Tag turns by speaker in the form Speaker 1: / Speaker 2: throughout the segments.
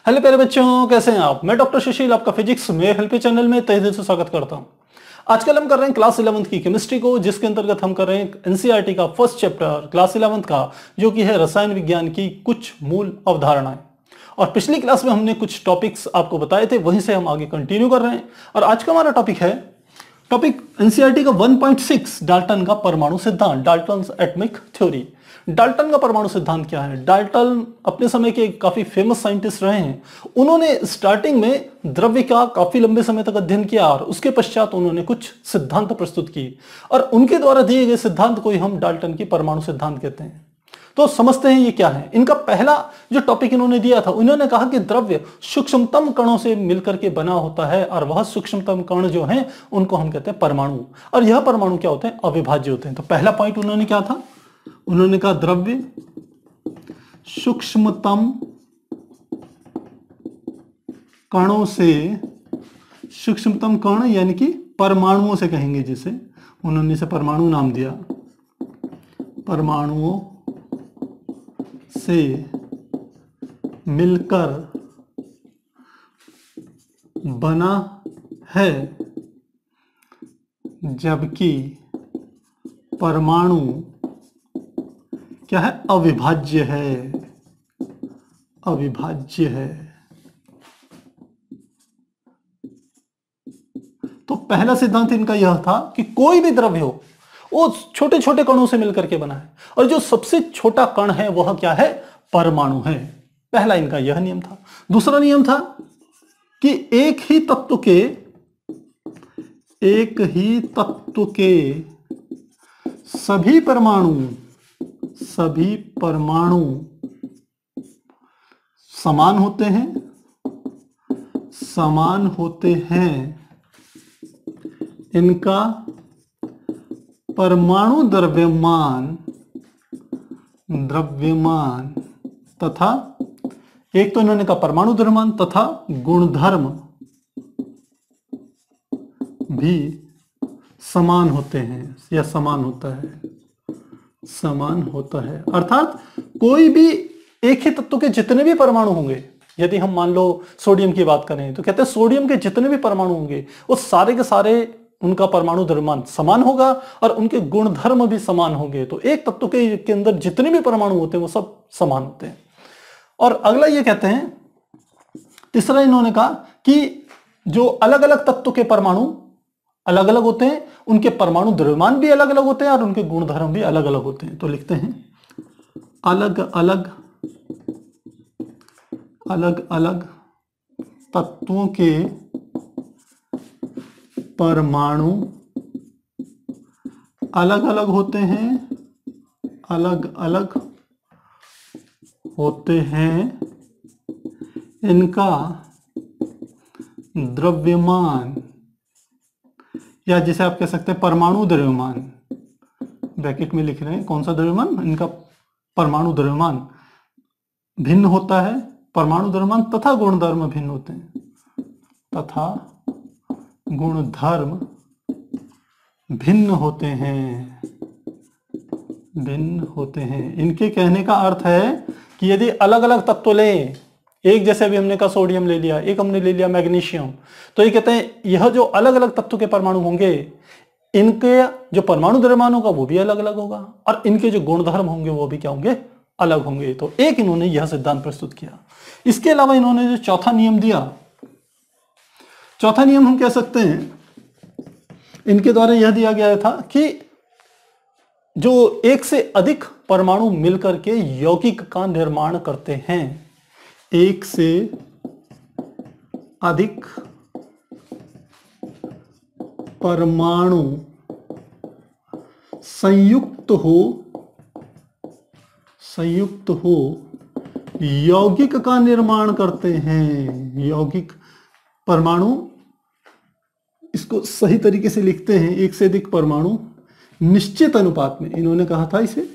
Speaker 1: Hello प्यारे बच्चों, कैसे हैं आप। मैं डॉक्टर सुशील आपका फिजिक्स में हेल्पी चैनल में तहे दिल से स्वागत करता हूं। आजकल हम कर रहे हैं क्लास 11th की केमिस्ट्री को, जिसके अंतर्गत हम कर रहे हैं एनसीईआरटी का फर्स्ट चैप्टर क्लास 11th का, जो कि है रसायन विज्ञान की कुछ मूल अवधारणाएं। और पिछली क्लास में हमने कुछ टॉपिक्स आपको बताए थे, वहीं से हम आगे कंटिन्यू कर रहे हैं। और आज का हमारा टॉपिक एनसीईआरटी का 1.6 डाल्टन का परमाणु सिद्धांत, डाल्टन्स एटॉमिक थ्योरी। डाल्टन का परमाणु सिद्धांत क्या है। डाल्टन अपने समय के काफी फेमस साइंटिस्ट रहे हैं। उन्होंने स्टार्टिंग में द्रव्य का काफी लंबे समय तक अध्ययन किया और उसके पश्चात उन्होंने कुछ सिद्धांत प्रस्तुत किए, और उनके द्वारा दिए गए सिद्धांत को ही हम डाल्टन की परमाणु सिद्धांत कहते हैं। तो समझते हैं ये क्या है। इनका पहला जो टॉपिक इन्होंने दिया था, उन्होंने कहा कि द्रव्य सूक्ष्मतम कणों से मिलकर के बना होता है, और वह सूक्ष्मतम कण जो हैं उनको हम कहते हैं परमाणु। और यह परमाणु क्या होते हैं, अविभाज्य होते हैं। तो पहला पॉइंट उन्होंने क्या था, उन्होंने कहा द्रव्य सूक्ष्मतम कणों से, सूक्ष्मतम कण यानी कि परमाणुओं से कहेंगे, जिसे उन्होंने इसे परमाणु नाम दिया, परमाणुओं से मिलकर बना है, जबकि परमाणु क्या है, अविभाज्य है, अविभाज्य है। तो पहला सिद्धांत इनका यह था कि कोई भी द्रव्य हो वो छोटे छोटे कणों से मिलकर के बना है, और जो सबसे छोटा कण है वह क्या है, परमाणु है। पहला इनका यह नियम था। दूसरा नियम था कि एक ही तत्व के सभी परमाणु समान होते हैं, इनका परमाणु द्रव्यमान तथा, एक तो इन्होंने कहा परमाणु द्रव्यमान तथा गुणधर्म भी समान होते हैं, या समान होता है। अर्थात कोई भी एक ही तत्व के जितने भी परमाणु होंगे, यदि हम मान लो सोडियम की बात करें तो कहते हैं सोडियम के जितने भी परमाणु होंगे वो सारे के सारे, उनका परमाणु द्रव्यमान समान होगा और उनके गुणधर्म भी समान होंगे। तो एक तत्व के अंदर जितने भी परमाणु होते हैं वो सब समान होते हैं। और अगला ये कहते हैं, तीसरा इन्होंने कहा कि जो अलग अलग तत्व के परमाणु अलग अलग होते हैं, उनके परमाणु द्रव्यमान भी अलग अलग होते हैं और उनके गुणधर्म भी अलग अलग होते हैं। तो लिखते हैं अलग अलग तत्वों के परमाणु अलग अलग होते हैं, इनका द्रव्यमान, या जिसे आप कह सकते हैं परमाणु द्रव्यमान, ब्रैकेट में लिख रहे हैं कौन सा द्रव्यमान, इनका परमाणु द्रव्यमान भिन्न होता है, परमाणु द्रव्यमान तथा गुणधर्म भिन्न होते हैं, तथा गुणधर्म भिन्न होते हैं। इनके कहने का अर्थ है कि यदि अलग अलग तत्व लें, एक जैसे अभी हमने कहा सोडियम ले लिया, एक हमने ले लिया मैग्नीशियम, तो ये कहते हैं यह जो अलग अलग तत्व के परमाणु होंगे, इनके जो परमाणु द्रव्यमान होगा वो भी अलग अलग होगा, और इनके जो गुणधर्म होंगे वो भी क्या होंगे, अलग होंगे। तो एक इन्होंने यह सिद्धांत प्रस्तुत किया। इसके अलावा इन्होंने जो चौथा नियम दिया, चौथा नियम हम कह सकते हैं इनके द्वारा यह दिया गया था कि जो एक से अधिक परमाणु मिलकर के यौगिक का निर्माण करते हैं, एक से अधिक परमाणु संयुक्त हो यौगिक का निर्माण करते हैं। यौगिक परमाणु, इसको सही तरीके से लिखते हैं, एक से अधिक परमाणु निश्चित अनुपात में, इन्होंने कहा था इसे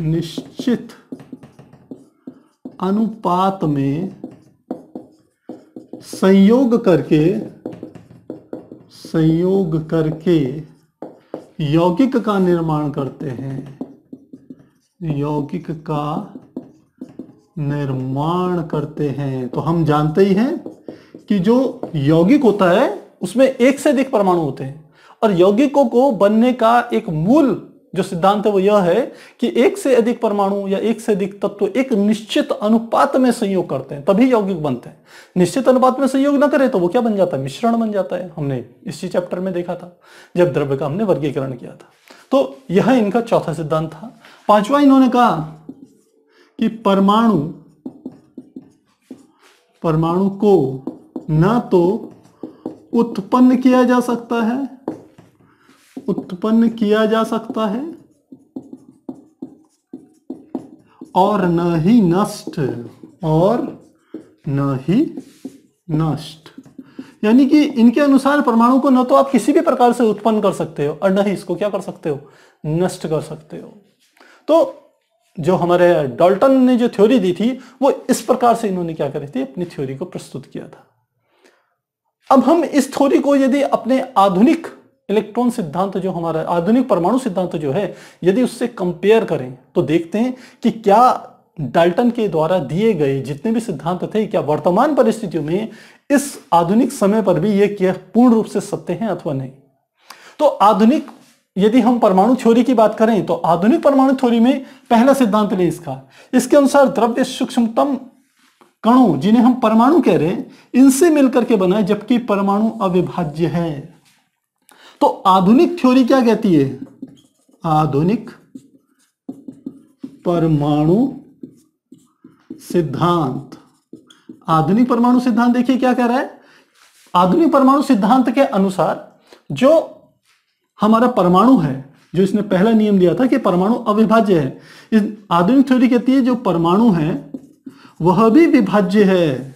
Speaker 1: निश्चित अनुपात में संयोग करके यौगिक का निर्माण करते हैं, यौगिक का निर्माण करते हैं। तो हम जानते ही हैं कि जो यौगिक होता है उसमें एक से अधिक परमाणु होते हैं, और यौगिकों को बनने का एक मूल जो सिद्धांत है वो यह है कि एक से अधिक परमाणु या एक से अधिक तत्व एक निश्चित अनुपात में संयोग करते हैं, तभी यौगिक बनते हैं। निश्चित अनुपात में संयोग ना करे तो वो क्या बन जाता है? मिश्रण बन जाता है। हमने इसी चैप्टर में देखा था जब द्रव्य का हमने वर्गीकरण किया था। तो यह इनका चौथा सिद्धांत था। पांचवा इन्होंने कहा कि परमाणु को न तो उत्पन्न किया जा सकता है और न ही नष्ट, यानी कि इनके अनुसार परमाणु को न तो आप किसी भी प्रकार से उत्पन्न कर सकते हो और न ही इसको क्या कर सकते हो? नष्ट कर सकते हो। तो जो हमारे डाल्टन ने जो थ्योरी दी थी वो इस प्रकार से इन्होंने क्या करी थी? अपनी थ्योरी को प्रस्तुत किया था। अब हम इस थ्योरी को यदि अपने आधुनिक इलेक्ट्रॉन सिद्धांत, जो हमारा आधुनिक परमाणु सिद्धांत जो है, यदि उससे कंपेयर करें तो देखते हैं कि क्या डाल्टन के द्वारा दिए गए जितने भी सिद्धांत थे, क्या वर्तमान परिस्थितियों में इस आधुनिक समय पर भी ये क्या पूर्ण रूप से सत्य हैं अथवा नहीं। तो आधुनिक यदि हम परमाणु थ्योरी की बात करें तो आधुनिक परमाणु थ्योरी में पहला सिद्धांत लें इसके अनुसार द्रव्य सूक्ष्मतम कणों, जिन्हें हम परमाणु कह रहे हैं, इनसे मिलकर के बना है, जबकि परमाणु अविभाज्य है। तो आधुनिक थ्योरी क्या कहती है? आधुनिक परमाणु सिद्धांत, आधुनिक परमाणु सिद्धांत देखिए क्या कह रहा है। आधुनिक परमाणु सिद्धांत के अनुसार जो हमारा परमाणु है, जो इसने पहला नियम दिया था कि परमाणु अविभाज्य है, इस आधुनिक थ्योरी कहती है जो परमाणु है वह भी विभाज्य है।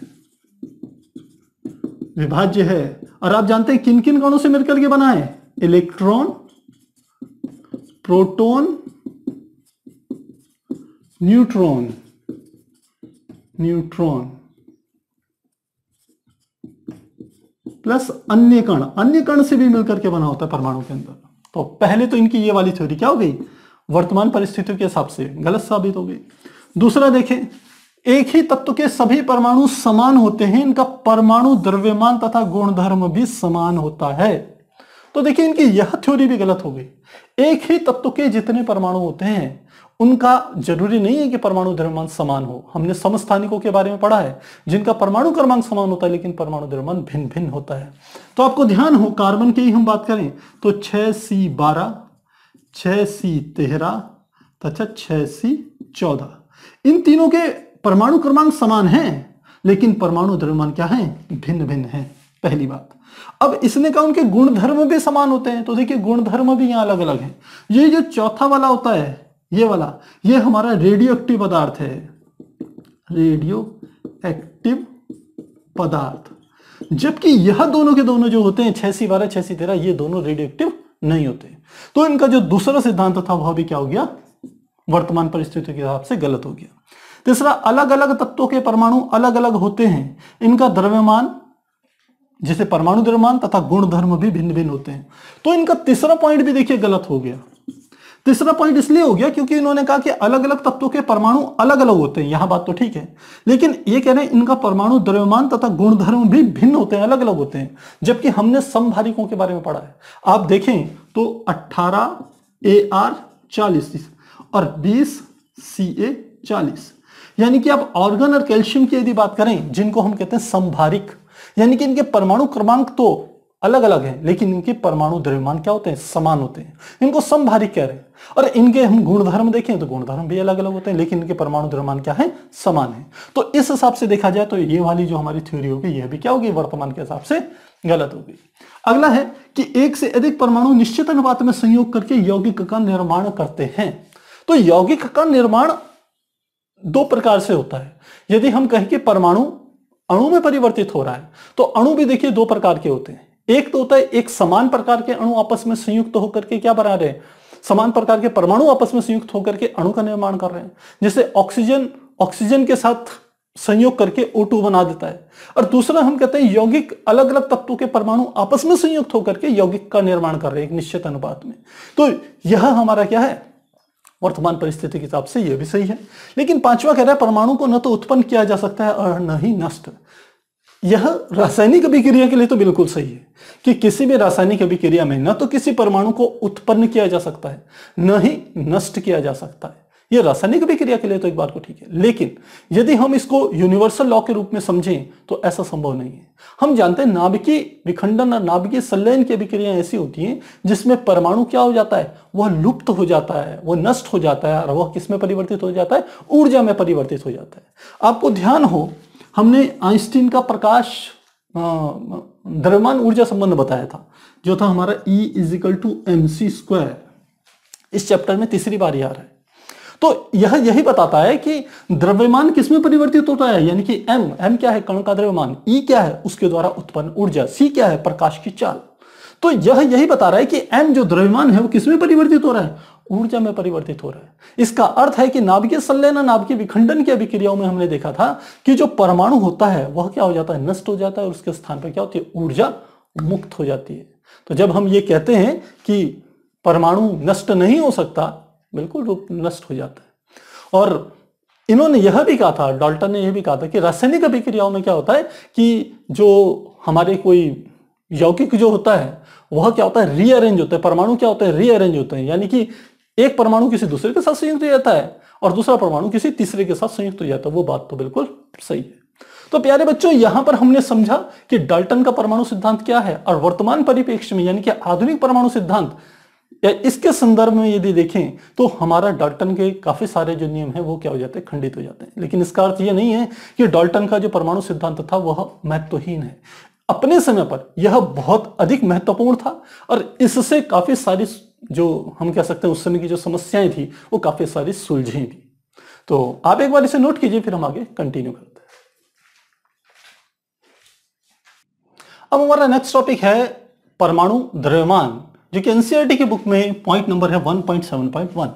Speaker 1: और आप जानते हैं किन किन कणों से मिलकर के बना है? इलेक्ट्रॉन, प्रोटॉन, न्यूट्रॉन प्लस अन्य कण से भी मिलकर के बना होता है परमाणु के अंदर। तो पहले तो इनकी ये वाली थ्योरी क्या हो गई? वर्तमान परिस्थितियों के हिसाब से गलत साबित हो गई। दूसरा देखें, एक ही तत्व के सभी परमाणु समान होते हैं, इनका परमाणु द्रव्यमान तथा गुणधर्म भी समान होता है। तो देखिए इनकी यह थ्योरी भी गलत हो गई। एक ही तत्व के जितने परमाणु होते हैं उनका जरूरी नहीं है कि परमाणु द्रव्यमान समान हो। हमने समस्थानिकों के बारे में पढ़ा है जिनका परमाणु क्रमांक समान होता है लेकिन परमाणु द्रव्यमान भिन्न भिन्न होता है। तो आपको ध्यान हो, कार्बन की ही हम बात करें तो 6C12, 6C13 तथा 6C14, इन तीनों के परमाणु क्रमांक समान हैं लेकिन परमाणु द्रव्यमान क्या है? भिन्न भिन्न है। पहली बात। अब इसने कहा उनके गुणधर्म भी समान होते हैं, तो देखिए गुणधर्म भी यहां अलग अलग हैं। ये जो चौथा वाला होता है, ये वाला, ये हमारा रेडियो एक्टिव पदार्थ है, रेडियो एक्टिव पदार्थ, जबकि यह दोनों के दोनों जो होते हैं 6C12, 6C13, ये दोनों रेडियो एक्टिव नहीं होते। तो इनका जो दूसरा सिद्धांत था वह भी क्या हो गया? वर्तमान परिस्थितियों के हिसाब से गलत हो गया। तीसरा, अलग अलग तत्वों के परमाणु अलग अलग होते हैं, इनका द्रव्यमान, जैसे परमाणु द्रव्यमान तथा गुणधर्म भी भिन्न भिन्न होते हैं। तो इनका तीसरा पॉइंट भी देखिए गलत हो गया। तीसरा पॉइंट इसलिए हो गया क्योंकि इन्होंने कहा कि अलग अलग तत्वों के परमाणु अलग अलग होते हैं, यहां बात तो ठीक है, लेकिन ये कह रहे हैं इनका परमाणु द्रव्यमान तथा गुणधर्म भी भिन्न होते हैं, अलग अलग होते हैं, जबकि हमने समभारिकों के बारे में पढ़ा है। आप देखें तो 18Ar40 और 20Ca40, यानी कि आप ऑर्गन और कैल्शियम की यदि बात करें, जिनको हम कहते हैं समभारिक, यानी कि इनके परमाणु क्रमांक तो अलग अलग हैं लेकिन इनके परमाणु द्रव्यमान क्या होते हैं? समान होते हैं, इनको समभारिक कह रहे हैं। और इनके हम गुणधर्म देखें तो गुणधर्म भी अलग अलग होते हैं लेकिन इनके परमाणु द्रव्यमान क्या है? समान है। तो इस हिसाब से देखा जाए तो ये वाली जो हमारी थ्योरी होगी यह भी क्या होगी? वर्तमान के हिसाब से गलत होगी। अगला है कि एक से अधिक परमाणु निश्चित अनुपात में संयोग करके यौगिक का निर्माण करते हैं। तो यौगिक का निर्माण दो प्रकार से होता है। यदि हम कहें कि परमाणु अणु में परिवर्तित हो रहा है तो अणु भी देखिए दो प्रकार के होते हैं। एक तो होता है एक समान प्रकार के अणु आपस में संयुक्त होकर के क्या बना रहे हैं? समान प्रकार के परमाणु आपस में संयुक्त होकर के अणु का निर्माण कर रहे हैं। जैसे ऑक्सीजन के साथ संयोग करके O2 बना देता है। और दूसरा हम कहते हैं यौगिक, अलग अलग तत्वों के परमाणु आपस में संयुक्त होकर के यौगिक का निर्माण कर रहे हैं एक निश्चित अनुपात में। तो यह हमारा क्या है? वर्तमान परिस्थिति के हिसाब से यह भी सही है। लेकिन पांचवा कह रहा है परमाणु को न तो उत्पन्न किया जा सकता है और न ही नष्ट। यह रासायनिक अभिक्रिया के लिए तो बिल्कुल सही है कि किसी भी रासायनिक अभिक्रिया में न तो किसी परमाणु को उत्पन्न किया जा सकता है न ही नष्ट किया जा सकता है। यह रासायनिक अभिक्रिया के लिए तो एक बात को ठीक है, लेकिन यदि हम इसको यूनिवर्सल लॉ के रूप में समझें तो ऐसा संभव नहीं है। हम जानते हैं नाभिकीय विखंडन और नाभिकीय संलयन की अभिक्रियाएं ऐसी होती हैं जिसमें परमाणु क्या हो जाता है, वह लुप्त हो जाता है, वह नष्ट हो जाता है और वह किस में परिवर्तित हो जाता है, ऊर्जा में परिवर्तित हो जाता है। आपको ध्यान हो हमने आइंस्टीन का प्रकाश द्रव्यमान ऊर्जा संबंध बताया था, जो था हमारा E = mc²। इस चैप्टर में तीसरी बार आ रहा है। तो यह यही बताता है कि द्रव्यमान किसमें परिवर्तित होता है, यानी कि m क्या है, कण का द्रव्यमान, E क्या है, उसके द्वारा उत्पन्न ऊर्जा, C क्या है, प्रकाश की चाल। तो यह यही बता रहा है कि m जो द्रव्यमान है वो किसमें परिवर्तित हो रहा है, ऊर्जा में परिवर्तित हो रहा है। इसका अर्थ है कि नाभिकीय संलयन और नाभिकीय विखंडन की अभिक्रियाओं में हमने देखा था कि जो परमाणु होता है वह क्या हो जाता है, नष्ट हो जाता है और उसके स्थान पर क्या होती है, ऊर्जा मुक्त हो जाती है। तो जब हम ये कहते हैं कि परमाणु नष्ट नहीं हो सकता, बिल्कुल रूप नष्ट हो जाता है। और इन्होंने यह भी कहा था, डाल्टन ने यह भी कहा था कि रासायनिक अभिक्रियाओं में क्या होता है कि जो हमारे कोई यौगिक जो होता है वह क्या होता है, रीअरेंज होता है। परमाणु क्या होता है, रीअरेंज होते हैं, यानी कि एक परमाणु किसी दूसरे के साथ संयुक्त हो जाता है और दूसरा परमाणु किसी तीसरे के साथ संयुक्त हो जाता है। वो बात तो बिल्कुल सही है। तो प्यारे बच्चों, यहां पर हमने समझा कि डाल्टन का परमाणु सिद्धांत क्या है और वर्तमान परिप्रेक्ष्य में यानी कि आधुनिक परमाणु सिद्धांत या इसके संदर्भ में यदि देखें तो हमारा डाल्टन के काफी सारे जो नियम हैं वो क्या हो जाते हैं, खंडित हो जाते हैं। लेकिन इसका अर्थ यह नहीं है कि डाल्टन का जो परमाणु सिद्धांत था वह महत्वहीन है। अपने समय पर यह बहुत अधिक महत्वपूर्ण था और इससे काफी सारी जो हम कह सकते हैं उस समय की जो समस्याएं थी वो काफी सारी सुलझी भी। तो आप एक बार इसे नोट कीजिए, फिर हम आगे कंटिन्यू करते हैं। अब हमारा नेक्स्ट टॉपिक है परमाणु द्रव्यमान, जो कि एनसीईआरटी की बुक में पॉइंट नंबर है 1.7.1।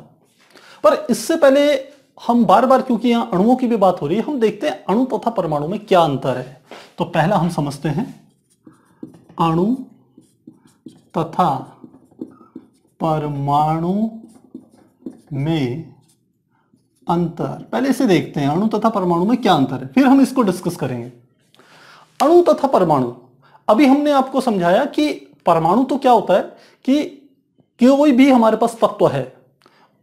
Speaker 1: पर इससे पहले हम बार बार, क्योंकि यहां अणुओं की भी बात हो रही है, हम देखते हैं अणु तथा परमाणु में क्या अंतर है। तो पहला हम समझते हैं अणु तथा परमाणु में अंतर। पहले इसे देखते हैं, अणु तथा परमाणु में क्या अंतर है, फिर हम इसको डिस्कस करेंगे। अणु तथा परमाणु, अभी हमने आपको समझाया कि परमाणु तो क्या होता है कि कोई भी हमारे पास तत्व है,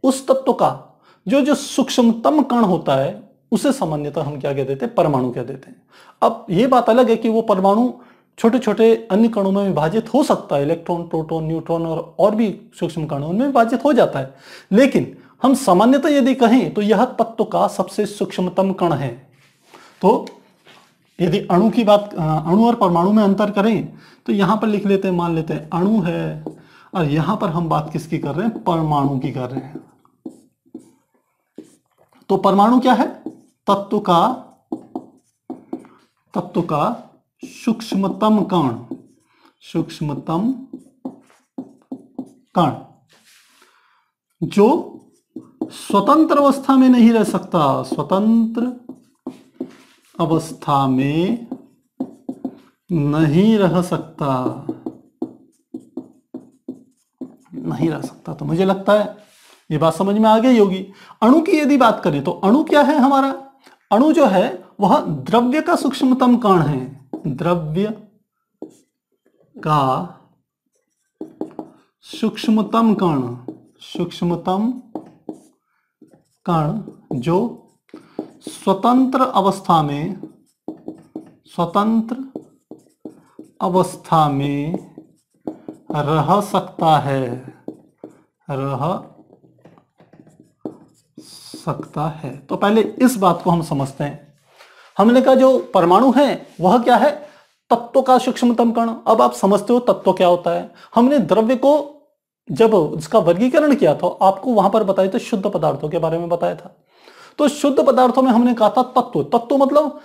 Speaker 1: उस तत्व का जो सूक्ष्मतम कण होता है उसे सामान्यतः हम क्या कह देते हैं, परमाणु कह देते हैं। अब यह बात अलग है कि वो परमाणु छोटे छोटे अन्य कणों में विभाजित हो सकता है, इलेक्ट्रॉन, प्रोटॉन, न्यूट्रॉन और भी सूक्ष्म कणों में विभाजित हो जाता है। लेकिन हम सामान्यतः यदि कहें तो यह तत्व का सबसे सूक्ष्मतम कण है। तो यदि अणु की बात, अणु और परमाणु में अंतर करें तो यहां पर लिख लेते हैं, मान लेते हैं अणु है और यहां पर हम बात किसकी कर रहे हैं, परमाणु की कर रहे हैं। तो परमाणु क्या है, तत्व का सूक्ष्मतम कण, सूक्ष्मतम कण जो स्वतंत्र अवस्था में नहीं रह सकता, स्वतंत्र अवस्था में नहीं रह सकता, नहीं रह सकता। तो मुझे लगता है ये बात समझ में आ गई होगी। अणु की यदि बात करें तो अणु क्या है हमारा, अणु जो है वह द्रव्य का सूक्ष्मतम कण है, द्रव्य का सूक्ष्मतम कण, सूक्ष्मतम कण जो स्वतंत्र अवस्था में, स्वतंत्र अवस्था में रह सकता है, रह सकता है। तो पहले इस बात को हम समझते हैं। हमने कहा जो परमाणु है वह क्या है, तत्व का सूक्ष्मतम कण। अब आप समझते हो तत्व क्या होता है। हमने द्रव्य को जब इसका वर्गीकरण किया था आपको वहां पर बताया था, शुद्ध पदार्थों के बारे में बताया था। तो शुद्ध पदार्थों में हमने कहा था तत्व, तत्व मतलब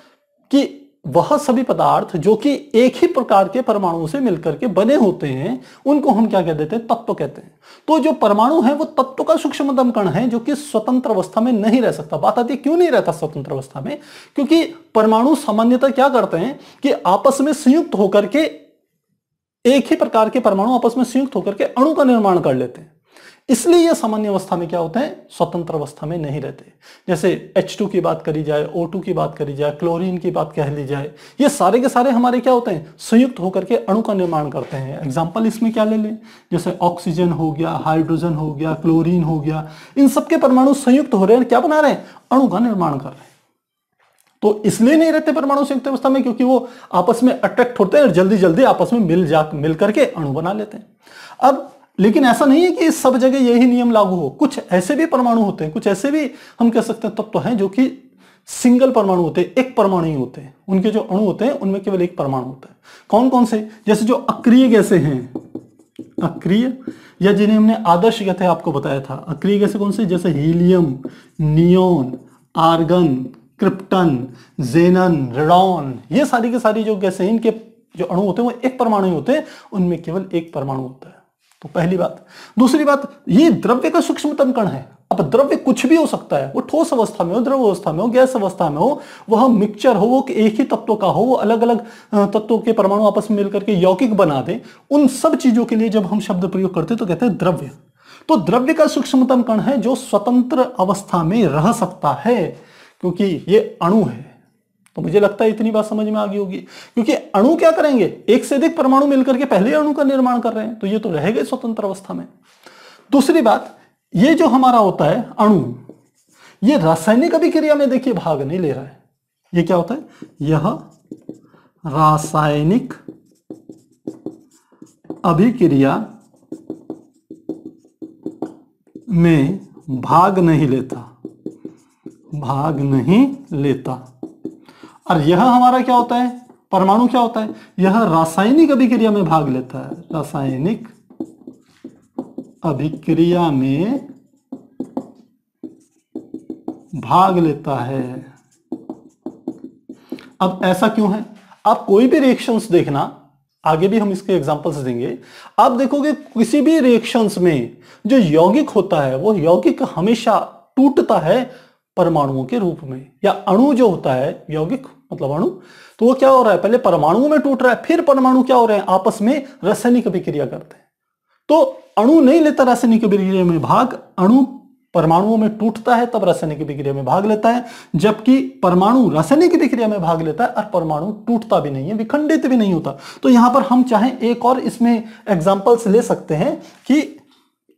Speaker 1: कि वह सभी पदार्थ जो कि एक ही प्रकार के परमाणुओं से मिलकर के बने होते हैं उनको हम क्या कह देते हैं, तत्व कहते हैं। तो जो परमाणु है वो तत्व का सूक्ष्मतम कण है जो कि स्वतंत्र अवस्था में नहीं रह सकता। बात आती है क्यों नहीं रहता स्वतंत्र अवस्था में, क्योंकि परमाणु सामान्यतः क्या करते हैं कि आपस में संयुक्त होकर के, एक ही प्रकार के परमाणु आपस में संयुक्त होकर के अणु का निर्माण कर लेते हैं। इसलिए ये सामान्य अवस्था में क्या होते हैं, स्वतंत्र अवस्था में नहीं रहते। जैसे H2 की बात करी जाए, O2 की बात करी जाए, क्लोरीन की बात कह ली जाए, ये सारे के सारे हमारे क्या होते हैं, संयुक्त होकर के अणु का निर्माण करते हैं। एग्जाम्पल इसमें क्या ले लें, जैसे ऑक्सीजन हो गया, हाइड्रोजन हो गया, क्लोरीन हो गया, इन सबके परमाणु संयुक्त हो रहे हैं, क्या बना रहे हैं, अणु का निर्माण कर रहे हैं। तो इसलिए नहीं रहते परमाणु संयुक्त अवस्था में क्योंकि वो आपस में अट्रैक्ट होते हैं और जल्दी जल्दी आपस में मिल करके अणु बना लेते हैं। अब लेकिन ऐसा नहीं है कि सब जगह यही नियम लागू हो, कुछ ऐसे भी परमाणु होते हैं, कुछ ऐसे भी हम कह सकते हैं तत्व हैं जो कि सिंगल परमाणु होते हैं, एक परमाणु ही होते हैं, उनके जो अणु होते हैं उनमें केवल एक परमाणु होता है। कौन कौन से, जैसे जो अक्रिय गैसें हैं, अक्रिय या जिन्हें हमने आदर्श गैसें आपको बताया था, अक्रिय गैसें कौन से, जैसे helium, neon, argon, krypton, जेनन, radon, ये सारी की सारी जो गैसें हैं इनके जो अणु होते हैं वो एक परमाणु ही होते हैं, उनमें केवल एक परमाणु होता है। तो पहली बात। दूसरी बात, ये द्रव्य का सूक्ष्मतम कण है। अब द्रव्य कुछ भी हो सकता है, वो ठोस अवस्था में हो, द्रव अवस्था में हो, गैस अवस्था में हो, वह मिक्सचर हो, वो एक ही तत्व का हो, वो अलग अलग तत्वों के परमाणु आपस में मिलकर के यौगिक बना दे, उन सब चीजों के लिए जब हम शब्द प्रयोग करते हैं तो कहते हैं द्रव्य। तो द्रव्य का सूक्ष्मतम कण है जो स्वतंत्र अवस्था में रह सकता है, क्योंकि ये अणु है। तो मुझे लगता है इतनी बात समझ में आ गई होगी, क्योंकि अणु क्या करेंगे, एक से अधिक परमाणु मिलकर के पहले अणु का निर्माण कर रहे हैं, तो ये तो रहेगा स्वतंत्र अवस्था में। दूसरी बात, ये जो हमारा होता है अणु, ये रासायनिक अभिक्रिया में देखिए भाग नहीं ले रहा है। ये क्या होता है, यह रासायनिक अभिक्रिया में भाग नहीं लेता, भाग नहीं लेता। और यह हमारा क्या होता है, परमाणु क्या होता है, यह रासायनिक अभिक्रिया में भाग लेता है, रासायनिक अभिक्रिया में भाग लेता है। अब ऐसा क्यों है, आप कोई भी रिएक्शंस देखना, आगे भी हम इसके एग्जांपल्स देंगे, आप देखोगे किसी भी रिएक्शंस में जो यौगिक होता है वो यौगिक हमेशा टूटता है परमाणुओं के रूप में, या अणु जो होता है, यौगिक मतलब अणु, तो वो क्या हो रहा है, पहले परमाणुओं में टूट रहा है, फिर परमाणु क्या हो रहे हैं, आपस में रासायनिक अभिक्रिया करते हैं। तो अणु नहीं लेता रासायनिक अभिक्रिया में भाग, अणु परमाणुओं में टूटता है तब रासायनिक अभिक्रिया में भाग लेता है, जबकि परमाणु रासायनिक अभिक्रिया में भाग लेता है और परमाणु टूटता भी नहीं है, विखंडित भी नहीं होता। तो यहां पर हम चाहें एक और इसमें एग्जांपल्स ले सकते हैं कि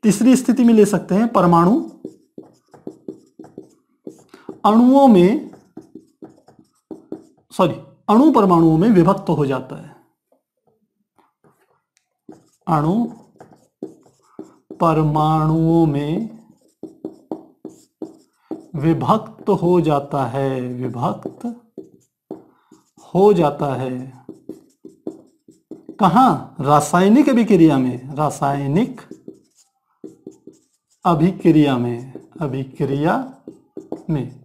Speaker 1: तीसरी स्थिति में ले सकते हैं, परमाणु अणुओं में अणु परमाणुओं में विभक्त हो जाता है, अणु परमाणुओं में विभक्त हो जाता है, विभक्त हो जाता है। कहां, रासायनिक अभिक्रिया में, रासायनिक अभिक्रिया में, अभिक्रिया में।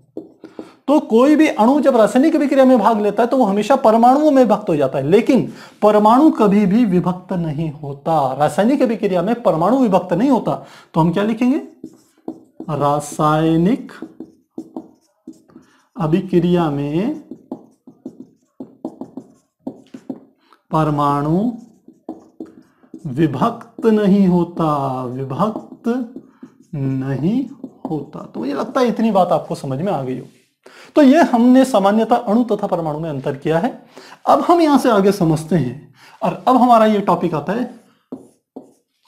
Speaker 1: तो कोई भी अणु जब रासायनिक अभिक्रिया में भाग लेता है तो वो हमेशा परमाणुओं में विभक्त हो जाता है, लेकिन परमाणु कभी भी विभक्त नहीं होता। रासायनिक अभिक्रिया में परमाणु विभक्त नहीं होता, तो हम क्या लिखेंगे, रासायनिक अभिक्रिया में परमाणु विभक्त नहीं होता, विभक्त नहीं होता। तो मुझे लगता है इतनी बात आपको समझ में आ गई होगी। तो ये हमने सामान्यतः अणु तथा परमाणु में अंतर किया है। अब हम यहां से आगे समझते हैं, और अब हमारा ये टॉपिक आता है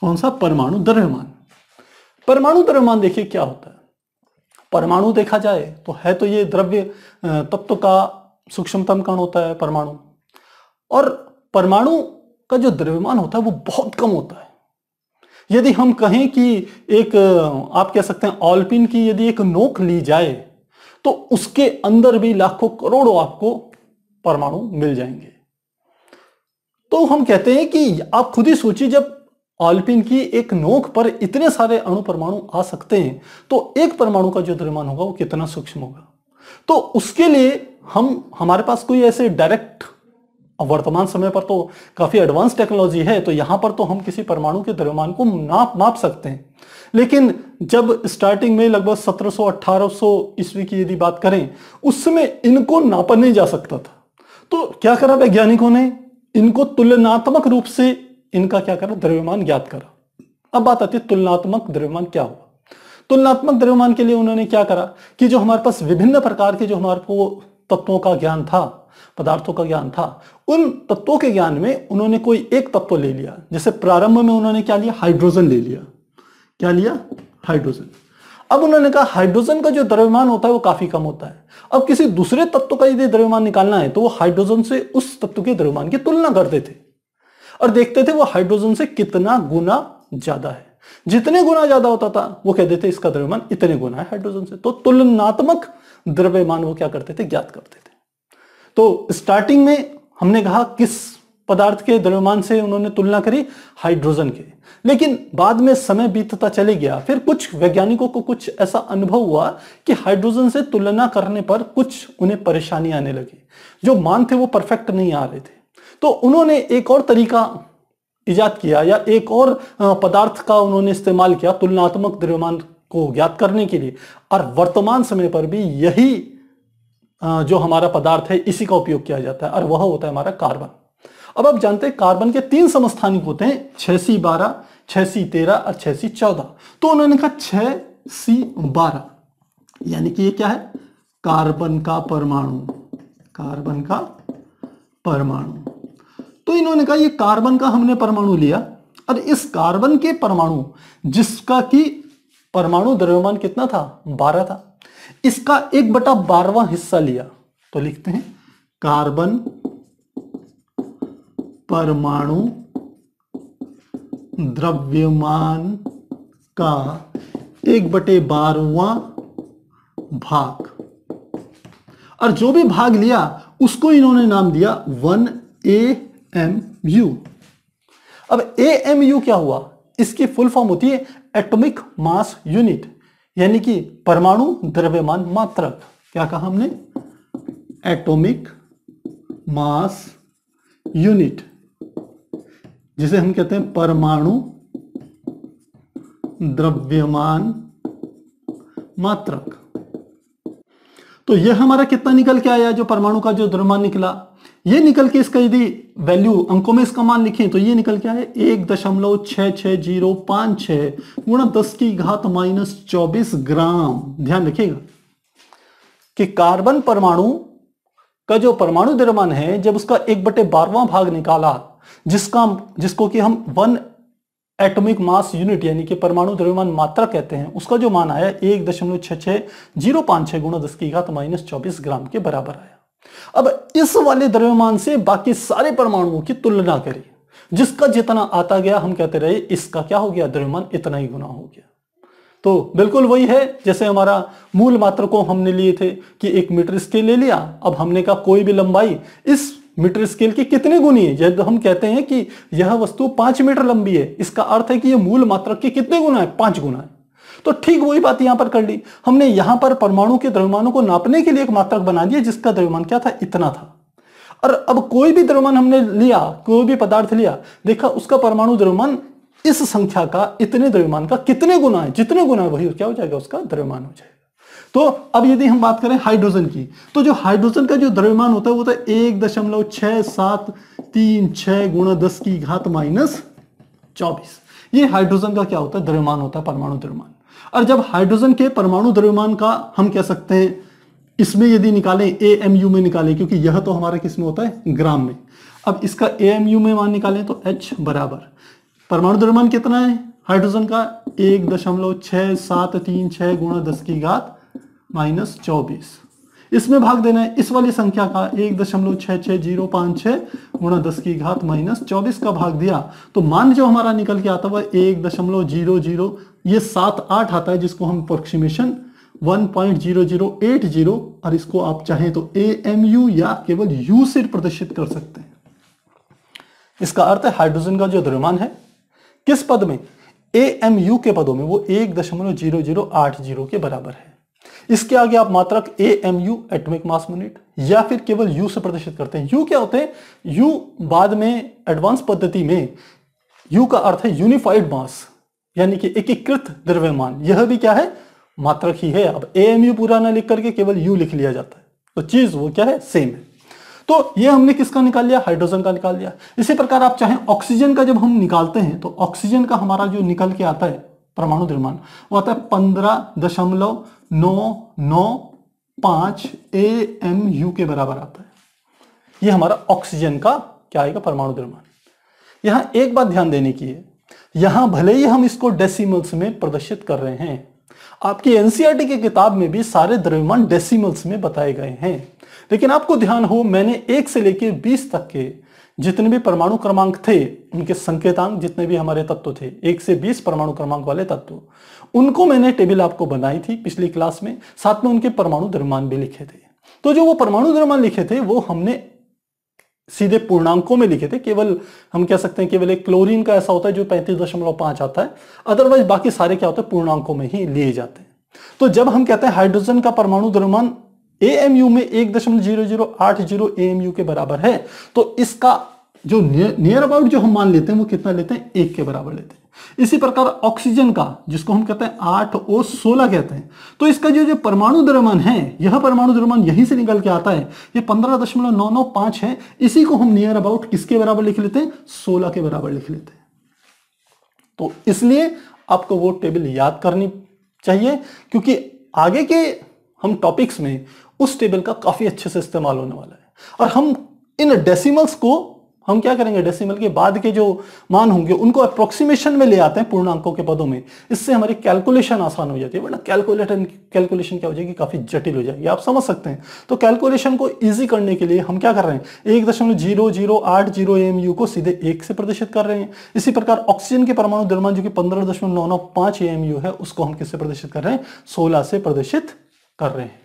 Speaker 1: कौन सा, परमाणु द्रव्यमान। परमाणु द्रव्यमान देखिए क्या होता है। परमाणु देखा जाए तो है तो ये द्रव्य तत्व का सूक्ष्मतम कण होता है परमाणु, और परमाणु का जो द्रव्यमान होता है वो बहुत कम होता है। यदि हम कहें कि एक आप कह सकते हैं ऑलपिन की यदि एक नोक ली जाए तो उसके अंदर भी लाखों करोड़ों आपको परमाणु मिल जाएंगे। तो हम कहते हैं कि आप खुद ही सोचिए, जब ऑलपिन की एक नोक पर इतने सारे अणु परमाणु आ सकते हैं तो एक परमाणु का जो द्रव्यमान होगा वो कितना सूक्ष्म होगा। तो उसके लिए हमारे पास कोई ऐसे डायरेक्ट, वर्तमान समय पर तो काफी एडवांस टेक्नोलॉजी है, तो यहां पर तो हम किसी परमाणु के द्रव्यमान को माप सकते हैं, लेकिन जब स्टार्टिंग में लगभग 1700-1800 ईस्वी की यदि बात करें, उस समय इनको नापा नहीं जा सकता था। तो क्या करा वैज्ञानिकों ने, इनको तुलनात्मक रूप से इनका क्या करा, द्रव्यमान ज्ञात करा। अब बात आती है तुलनात्मक द्रव्यमान क्या हुआ। तुलनात्मक द्रव्यमान के लिए उन्होंने क्या करा कि जो हमारे पास विभिन्न प्रकार के जो हमारे को तत्वों का ज्ञान था, पदार्थों का ज्ञान था, उन तत्वों के ज्ञान में उन्होंने कोई एक तत्व ले लिया। जैसे प्रारंभ में उन्होंने क्या लिया, हाइड्रोजन ले लिया। क्या लिया, हाइड्रोजन। अब उन्होंने कहा हाइड्रोजन का जो द्रव्यमान होता है वो काफी कम होता है। अब किसी दूसरे तत्व का यदि द्रव्यमान निकालना है तो वो हाइड्रोजन से उस तत्व के द्रव्यमान की तुलना करते थे और देखते थे वो हाइड्रोजन से कितना गुना ज्यादा है। जितने गुना ज्यादा होता था वो कहते थे इसका द्रव्यमान इतने गुना है हाइड्रोजन से। तो तुलनात्मक द्रव्यमान वो क्या करते थे, ज्ञात करते थे। तो स्टार्टिंग में हमने कहा किस पदार्थ के द्रव्यमान से उन्होंने तुलना करी, हाइड्रोजन के। लेकिन बाद में समय बीतता चले गया, फिर कुछ वैज्ञानिकों को कुछ ऐसा अनुभव हुआ कि हाइड्रोजन से तुलना करने पर कुछ उन्हें परेशानी आने लगी, जो मान थे वो परफेक्ट नहीं आ रहे थे। तो उन्होंने एक और तरीका इजाद किया या एक और पदार्थ का उन्होंने इस्तेमाल किया तुलनात्मक द्रव्यमान को ज्ञात करने के लिए। और वर्तमान समय पर भी यही जो हमारा पदार्थ है इसी का उपयोग किया जाता है और वह होता है हमारा कार्बन। अब आप जानते हैं कार्बन के 3 समस्थानिक होते हैं, 6C12, 6C13 और 6C14। तो उन्होंने कहा 6C12 यानी कि ये क्या है, कार्बन का परमाणु। कार्बन का परमाणु। तो इन्होंने कहा ये कार्बन का हमने परमाणु लिया और इस कार्बन के परमाणु जिसका कि परमाणु द्रव्यमान कितना था, 12 था, इसका 1/12वां हिस्सा लिया। तो लिखते हैं कार्बन परमाणु द्रव्यमान का 1/12वां भाग। और जो भी भाग लिया उसको इन्होंने नाम दिया 1 AMU। अब AMU क्या हुआ, इसकी फुल फॉर्म होती है एटॉमिक मास यूनिट, यानी कि परमाणु द्रव्यमान मात्रक। क्या कहा हमने, एटॉमिक मास यूनिट, जिसे हम कहते हैं परमाणु द्रव्यमान मात्रक। तो यह हमारा कितना निकल के आया, जो परमाणु का जो द्रव्यमान निकला, ये निकल के इसका यदि वैल्यू अंकों में इसका मान लिखें तो ये निकल के आया 1.66056 गुणा 10⁻⁻24 ग्राम। ध्यान रखिएगा कि कार्बन परमाणु का जो परमाणु द्रव्यमान है, जब उसका 1/12वां भाग निकाला, जिसको कि हम 1 एटॉमिक मास यूनिट यानी कि परमाणु द्रव्यमान मात्रा कहते हैं, उसका जो मान आया 1.66056 गुणा 10⁻⁻24 ग्राम के बराबर आया। अब इस वाले द्रव्यमान से बाकी सारे परमाणुओं की तुलना करें, जिसका जितना आता गया हम कहते रहे इसका क्या हो गया, द्रव्यमान इतना ही गुना हो गया। तो बिल्कुल वही है जैसे हमारा मूल मात्रकों हमने लिए थे कि 1 मीटर स्केल ले लिया। अब हमने कहा कोई भी लंबाई इस मीटर स्केल की कितने गुनी है। जब हम कहते हैं कि यह वस्तु 5 मीटर लंबी है, इसका अर्थ है कि यह मूल मात्रक के कितने गुना है, 5 गुना है। तो ठीक वही बात यहां पर कर ली हमने। यहां पर परमाणु के द्रव्यमानों को नापने के लिए एक मात्रक बना दिया जिसका द्रव्यमान क्या था, इतना था। और अब कोई भी द्रव्यमान हमने लिया, कोई भी पदार्थ लिया, देखा उसका परमाणु द्रव्यमान इस संख्या का इतने द्रव्यमान का कितने गुना है, जितने गुना है वही क्या हो जाएगा, उसका द्रव्यमान हो जाएगा। तो अब यदि हम बात करें हाइड्रोजन की, तो जो हाइड्रोजन का जो द्रव्यमान होता है वो होता है 1.6736 गुणा 10⁻⁻24। ये हाइड्रोजन का क्या होता है, द्रव्यमान होता है, परमाणु द्रव्यमान। और जब हाइड्रोजन के परमाणु द्रव्यमान का हम कह सकते हैं, इसमें यदि निकालें AMU में निकालें, क्योंकि यह तो हमारा किस में होता है, ग्राम में। अब इसका AMU में मान निकालें तो H बराबर परमाणु द्रव्यमान कितना है हाइड्रोजन का, 1.6736 गुणा 10⁻⁻24। इसमें भाग देना है इस वाली संख्या का 1.66056 गुणा 10⁻⁻24 का भाग दिया तो मान जो हमारा निकल के आता है 1.00 ये 78 आता है, जिसको हम अप्रोक्सीमेशन 1.0080, और इसको आप चाहें तो AMU या केवल U से प्रदर्शित कर सकते हैं। इसका अर्थ है हाइड्रोजन का जो द्रव्यमान है किस पद में, AMU के पदों में, वो 1.0080 के बराबर है। इसके आगे आप मात्रक AMU एटॉमिक मास यूनिट या फिर केवल U से प्रदर्शित करते हैं। U क्या होते हैं, U बाद में एडवांस पद्धति में U का अर्थ है यूनिफाइड मास, यानी कि एकीकृत द्रव्यमान। यह भी क्या है, मात्रक ही है। अब AMU पूरा ना लिख करके केवल U लिख लिया जाता है, तो चीज वो क्या है, सेम है। तो ये हमने किसका निकाल लिया, हाइड्रोजन का निकाल लिया। इसी प्रकार आप चाहें ऑक्सीजन का जब हम निकालते हैं तो ऑक्सीजन का हमारा जो निकल के आता है परमाणु द्रव्यमान वो आता है 15.995 AMU के बराबर आता है। ये हमारा ऑक्सीजन का क्या आएगा, परमाणु द्रव्यमान। यहां एक बात ध्यान देने की है, यहां भले ही हम इसको डेसिमल्स में प्रदर्शित कर रहे हैं, आपकी एनसीईआरटी की किताब में भी सारे द्रव्यमान डेसिमल्स में बताए गए हैं, लेकिन आपको ध्यान हो मैंने 1 से लेकर 20 तक के जितने भी परमाणु क्रमांक थे, उनके संकेतांक जितने भी हमारे तत्व थे, 1 से 20 परमाणु क्रमांक वाले तत्व, उनको मैंने टेबल आपको बनाई थी पिछली क्लास में, साथ में उनके परमाणु द्रव्यमान भी लिखे थे। तो जो वो परमाणु द्रव्यमान लिखे थे वो हमने सीधे पूर्णांकों में लिखे थे। केवल हम कह सकते हैं केवल एक क्लोरीन का ऐसा होता है जो 35.5 आता है, अदरवाइज बाकी सारे क्या होते हैं, पूर्णांकों में ही लिए जाते हैं। तो जब हम कहते हैं हाइड्रोजन का परमाणु द्रव्यमान AMU में 1.0080 AMU के बराबर है, तो इसका जो नियर अबाउट जो हम मान लेते हैं वो कितना लेते हैं, 1 के बराबर लेते हैं। इसी प्रकार ऑक्सीजन का, जिसको हम कहते हैं 8O16 कहते हैं, तो इसका जो परमाणु द्रव्यमान है, यह परमाणु द्रव्यमान यहीं से निकल के आता है, ये 15.995 है। इसी को हम नियर अबाउट किसके बराबर लिख लेते हैं, 16 के बराबर लिख लेते हैं। तो इसलिए आपको वो टेबल याद करनी चाहिए, क्योंकि आगे के हम टॉपिक्स में उस टेबल का काफी अच्छे से इस्तेमाल होने वाला है। और हम इन डेसिमल्स को हम क्या करेंगे, डेसिमल के बाद के जो मान होंगे उनको अप्रोक्सीमेशन में ले आते हैं पूर्णांकों के पदों में, इससे हमारी कैलकुलेशन आसान हो जाती है, वरना कैलकुलेशन क्या हो जाएगी, काफी जटिल हो जाएगी, आप समझ सकते हैं। तो कैलकुलेशन को इजी करने के लिए हम क्या कर रहे हैं, 1.0080 AMU को सीधे 1 से प्रदर्शित कर रहे हैं। इसी प्रकार ऑक्सीजन के परमाणु द्रव्यमान जो कि 15.995 AMU है, उसको हम किससे प्रदर्शित कर रहे हैं, 16 से प्रदर्शित कर रहे हैं।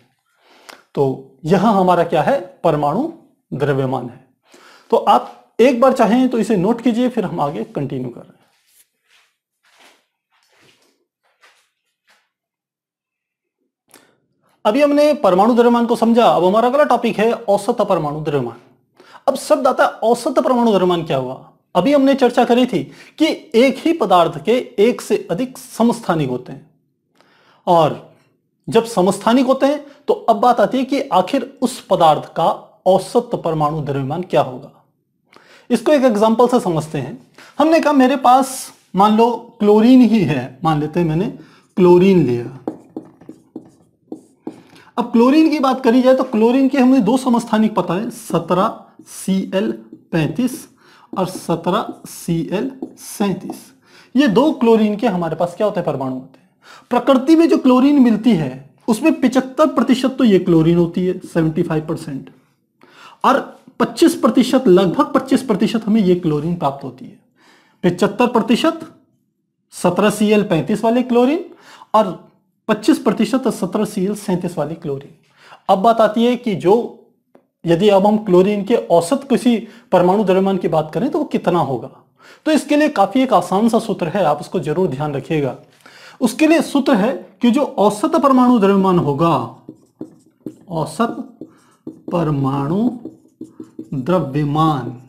Speaker 1: तो यह हमारा क्या है, परमाणु द्रव्यमान है। तो आप एक बार चाहें तो इसे नोट कीजिए, फिर हम आगे कंटिन्यू कर रहे हैं। अभी हमने परमाणु द्रव्यमान को समझा, अब हमारा अगला टॉपिक है औसत परमाणु द्रव्यमान। अब शब्द आता है औसत परमाणु द्रव्यमान क्या हुआ। अभी हमने चर्चा करी थी कि एक ही पदार्थ के एक से अधिक समस्थानिक होते हैं, और जब समस्थानिक होते हैं तो अब बात आती है कि आखिर उस पदार्थ का औसत परमाणु द्रव्यमान क्या होगा। इसको एक एग्जांपल से समझते हैं। हमने कहा मेरे पास मान लो क्लोरीन ही है, मान लेते हैं मैंने क्लोरीन लिया। अब क्लोरीन की बात करी जाए तो क्लोरीन के हमें 2 समस्थानिक पता है, 17Cl35 और 17Cl37। ये 2 क्लोरीन के हमारे पास क्या होते हैं, परमाणु होते हैं। प्रकृति में जो क्लोरीन मिलती है उसमें 75% तो ये क्लोरीन होती है, 75%, और 25%, लगभग 25% हमें ये क्लोरीन प्राप्त होती है। 75% 17Cl35 वाले क्लोरीन और 25% 17Cl37 वाली क्लोरीन। अब बात आती है कि जो यदि अब हम क्लोरीन के औसत किसी परमाणु द्रव्यमान की बात करें तो वो कितना होगा। तो इसके लिए काफी एक आसान सा सूत्र है, आप उसको जरूर ध्यान रखिएगा। उसके लिए सूत्र है कि जो औसत परमाणु द्रव्यमान होगा, औसत परमाणु द्रव्यमान,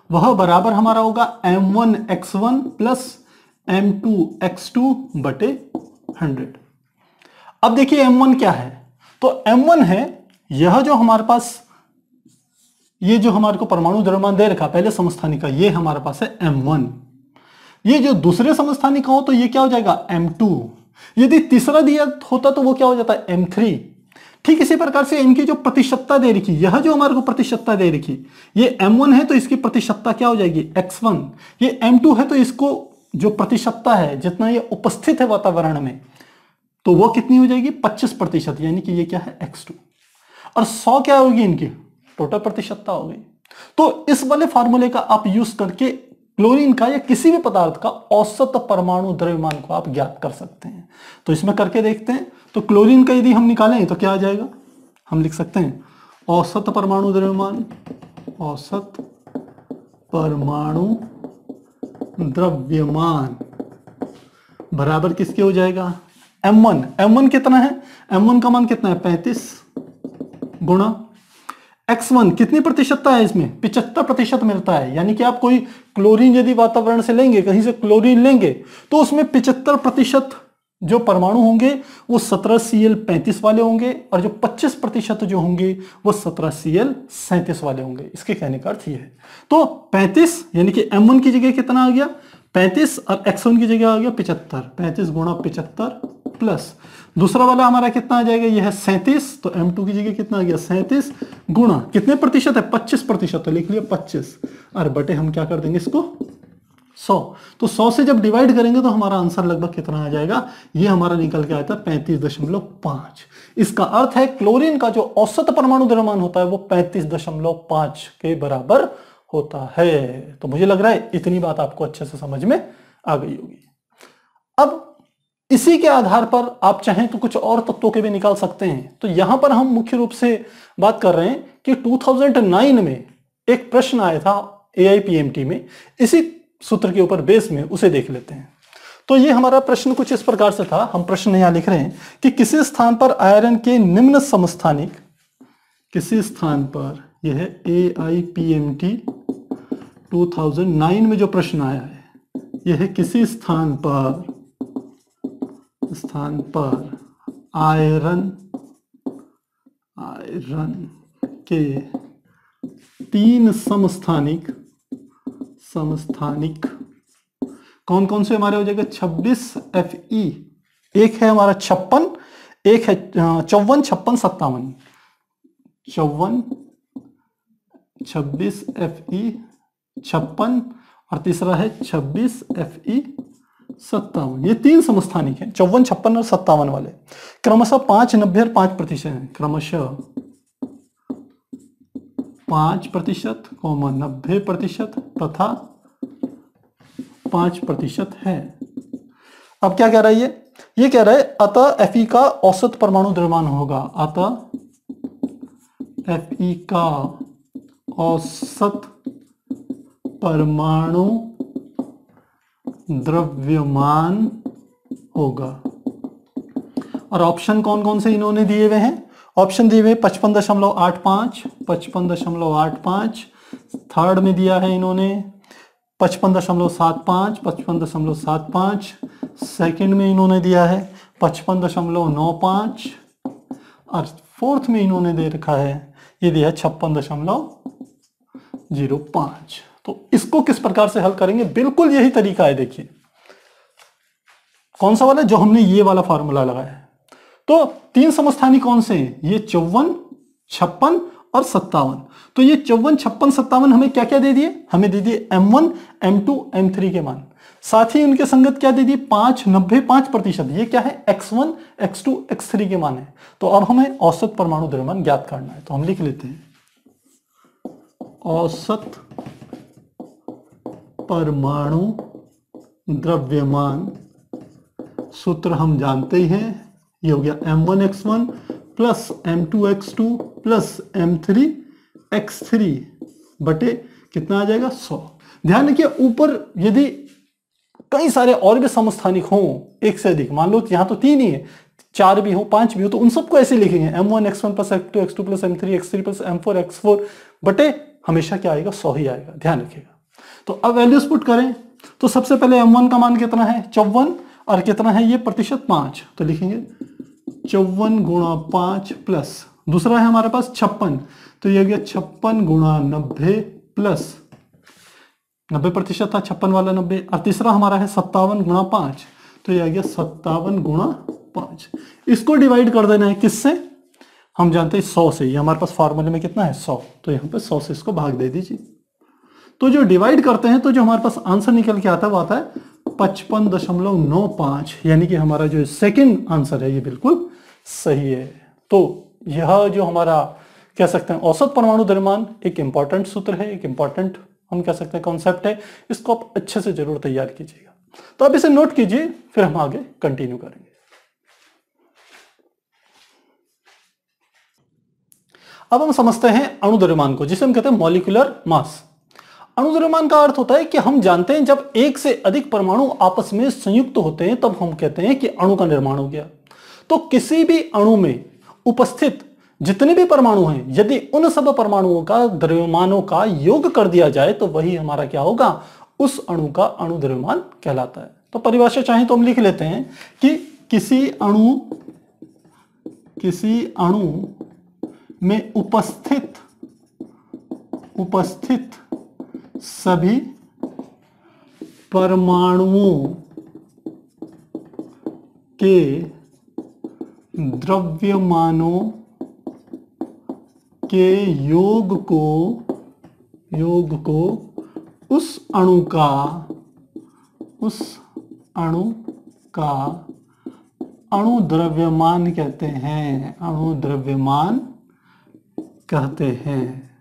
Speaker 1: वह बराबर हमारा होगा m1x1 प्लस m2x2 बटे 100। अब देखिए m1 क्या है, तो m1 है यह जो हमारे पास, ये जो हमारे को परमाणु द्रव्यमान दे रखा पहले समस्थानिक का, ये हमारे पास है m1। ये जो दूसरे समस्थानिक का हो तो ये क्या हो जाएगा, m2। यदि तीसरा दिया होता तो वो क्या हो जाता है, m3। ठीक इसी प्रकार से इनकी जो प्रतिशतता दे रखी, यह जो हमारे को प्रतिशतता दे रखी, ये m1 है तो इसकी प्रतिशतता क्या हो जाएगी, x1। ये m2 है तो इसको जो प्रतिशतता है, जितना ये उपस्थित है वातावरण में, तो वो कितनी हो जाएगी, 25%, यानी कि ये क्या है, x2। और 100 क्या होगी इनकी टोटल प्रतिशतता हो गई। तो इस वाले फार्मूले का आप यूज करके क्लोरीन का या किसी भी पदार्थ का औसत परमाणु द्रव्यमान को आप ज्ञात कर सकते हैं। तो इसमें करके देखते हैं। तो क्लोरीन का यदि हम निकालें तो क्या आ जाएगा, हम लिख सकते हैं औसत परमाणु द्रव्यमान, औसत परमाणु द्रव्यमान बराबर किसके हो जाएगा, m1। m1 कितना है, m1 का मान कितना है, 35 गुणा x1, कितनी प्रतिशतता है इसमें, 75% मिलता है। यानी कि आप कोई क्लोरीन यदि वातावरण से लेंगे, कहीं से क्लोरीन लेंगे, तो उसमें 75% जो परमाणु होंगे वो 17Cl35 वाले होंगे और जो 25% जो होंगे वो 17Cl37 वाले होंगे। इसके कहने का अर्थ ये है। तो 35 यानी कि M1 की जगह कितना आ गया 35 और X1 की जगह आ गया 75। 35 गुणा 75 प्लस दूसरा वाला हमारा कितना आ जाएगा, ये है 37। तो M2 की जगह कितना आ गया 37 गुणा कितने प्रतिशत है 25%, तो लिख लिया 25 और बटे हम क्या कर देंगे इसको 100। तो 100 से जब डिवाइड करेंगे तो हमारा आंसर लगभग कितना आ जाएगा, ये हमारा निकल के आता है 35.5। इसका अर्थ है क्लोरीन का जो औसत परमाणु द्रव्यमान होता है वो 35.5 के बराबर होता है। तो मुझे लग रहा है इतनी बात आपको अच्छे से समझ में आ गई होगी। अब इसी के आधार पर आप चाहें तो कुछ और तत्वों के भी निकाल सकते हैं। तो यहां पर हम मुख्य रूप से बात कर रहे हैं कि 2009 में एक प्रश्न आया था AIPMT में, इसी सूत्र के ऊपर बेस में, उसे देख लेते हैं। तो ये हमारा प्रश्न कुछ इस प्रकार से था, हम प्रश्न यहां लिख रहे हैं कि किसी स्थान पर आयरन के निम्न समस्थानिक, किसी स्थान पर, यह है AIPMT 2009 में जो प्रश्न आया है, यह है किसी स्थान पर आयरन के 3 समस्थानिक कौन कौन से हमारे हो जाएगा 26 Fe, एक है हमारा 56, एक है 54, 56, 57, 54, 26 Fe 56 और तीसरा है 26 Fe 57। ये 3 समस्थानिक हैं 54, 56 और 57 वाले, क्रमशः 5, 90 और 5% है, क्रमशः 5%, 90% तथा 5% है। अब क्या कह रहा है ये कह रहा है अतः Fe का औसत परमाणु द्रव्यमान होगा, अतः Fe का औसत परमाणु द्रव्यमान होगा। और ऑप्शन कौन कौन से इन्होंने दिए हुए हैं, ऑप्शन दिए हुए 55.85, 55.85, थर्ड में दिया है इन्होंने 55.75, 55.75, सेकंड में इन्होंने दिया है 55.95 और फोर्थ में इन्होंने दे रखा है, ये दिया है 56.05। तो इसको किस प्रकार से हल करेंगे, बिल्कुल यही तरीका है। देखिए कौन सा वाला, जो हमने ये वाला फॉर्मूला लगाया है। तो 3 समस्थानिक कौन से हैं, ये 54, 56 और 57। तो ये 54, 56, 57 हमें क्या क्या दे दिए, हमें दे दिए M1, M2, M3 के मान, साथ ही उनके संगत क्या दे दिए 5, 90, 5%। ये क्या है X1, X2, X3 के मान है। तो अब हमें औसत परमाणु द्रव्यमान ज्ञात करना है। तो हम लिख लेते हैं औसत परमाणु द्रव्यमान, सूत्र हम जानते ही हैं, ये हो गया M1x1 plus M2x2 plus M3x3 बटे कितना आ जाएगा 100। ध्यान रखिए ऊपर यदि कई सारे और भी समस्थानिक हों, एक से अधिक, मान लो यहां तो 3 ही है, 4 भी हो, 5 भी हो, तो उन सबको ऐसे लिखेंगे M1x1 plus M2x2 plus M3x3 plus M4x4 बटे हमेशा क्या आएगा 100 ही आएगा, ध्यान रखिएगा। तो अब वैल्यूज पुट करें तो सबसे पहले M1 का मान कितना है 54 और कितना है ये प्रतिशत 5, तो लिखेंगे 54 गुणा 5 प्लस दूसरा है हमारे पास 56, तो ये गया 56 गुणा 90 प्लस 90% था 56 वाला 90, और तीसरा हमारा है 57 गुणा 5, तो ये आ गया 57 गुणा 5। इसको डिवाइड कर देना है किससे, हम जानते हैं 100 से, ये हमारे पास फॉर्मूले में कितना है 100, तो यहाँ पे 100 से इसको भाग दे दीजिए। तो जो डिवाइड करते हैं तो जो हमारे पास आंसर निकल के आता है वो आता है 55.95, यानी कि हमारा जो सेकंड आंसर है ये बिल्कुल सही है। तो यह जो हमारा कह सकते हैं औसत परमाणु द्रव्यमान एक इंपॉर्टेंट सूत्र है, एक इंपॉर्टेंट हम कह सकते हैं कॉन्सेप्ट है, इसको आप अच्छे से जरूर तैयार कीजिएगा। तो आप इसे नोट कीजिए, फिर हम आगे कंटिन्यू करेंगे। अब हम समझते हैं अणु द्रव्यमान को, जिसे हम कहते हैं मॉलिक्यूलर मास। अणु द्रव्यमान का अर्थ होता है कि हम जानते हैं जब एक से अधिक परमाणु आपस में संयुक्त होते हैं तब हम कहते हैं कि अणु का निर्माण हो गया। तो किसी भी अणु में उपस्थित जितने भी परमाणु हैं, यदि उन सब परमाणुओं का द्रव्यमानों का योग कर दिया जाए तो वही हमारा क्या होगा, उस अणु का अणु द्रव्यमान कहलाता है। तो परिभाषा चाहे तो हम लिख लेते हैं कि किसी अणु में उपस्थित सभी परमाणुओं के द्रव्यमानों के योग को उस अणु का अणु द्रव्यमान कहते हैं। अणु द्रव्यमान कहते हैं।